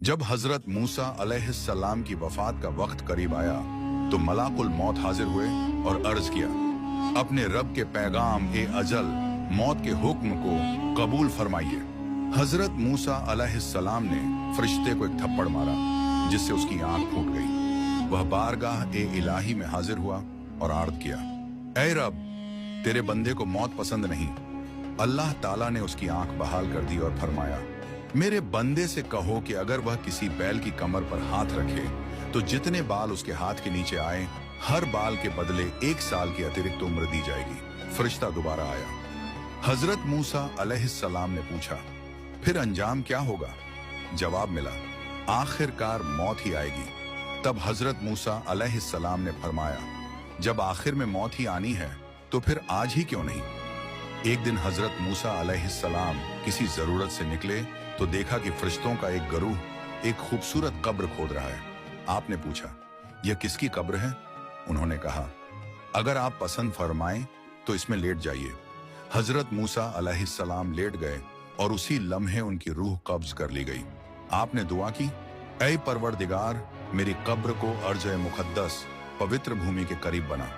जब हजरत मूसा अलैहिस्सलाम की वफात का वक्त करीब आया तो मलाकुल मौत हाजिर हुए और अर्ज किया, अपने रब के पैगाम ए अजल मौत के हुक्म को कबूल फरमाइए। हजरत मूसा अलैहिस्सलाम ने फरिश्ते को एक थप्पड़ मारा जिससे उसकी आंख फूट गई। वह बारगाह ए इलाही में हाजिर हुआ और आर्ज किया, ऐ रब, तेरे बंदे को मौत पसंद नहीं। अल्लाह ताला ने उसकी आंख बहाल कर दी और फरमाया, मेरे बंदे से कहो कि अगर वह किसी बैल की कमर पर हाथ रखे तो जितने बाल उसके हाथ के नीचे आए हर बाल के बदले 1 साल की अतिरिक्त उम्र दी जाएगी। फरिश्ता दोबारा आया। हजरत मूसा अलैहिस्सलाम ने पूछा, फिर अंजाम क्या होगा? जवाब मिला, आखिरकार मौत ही आएगी। तब हजरत मूसा अलैहिस्सलाम ने फरमाया, जब आखिर में मौत ही आनी है तो फिर आज ही क्यों नहीं? एक दिन हजरत मूसा अलैहिस्सलाम किसी जरूरत से निकले तो देखा कि फरिश्तों का एक गरूह एक खूबसूरत कब्र खोद रहा है। आपने पूछा, यह किसकी कब्र है? उन्होंने कहा, अगर आप पसंद फरमाएं तो इसमें लेट जाइए। हजरत मूसा अलैहिस्सलाम लेट गए और उसी लम्हे उनकी रूह कब्ज कर ली गई। आपने दुआ की, ऐ परवरदिगार, मेरी कब्र को अर्ज मुकद्दस पवित्र भूमि के करीब बना।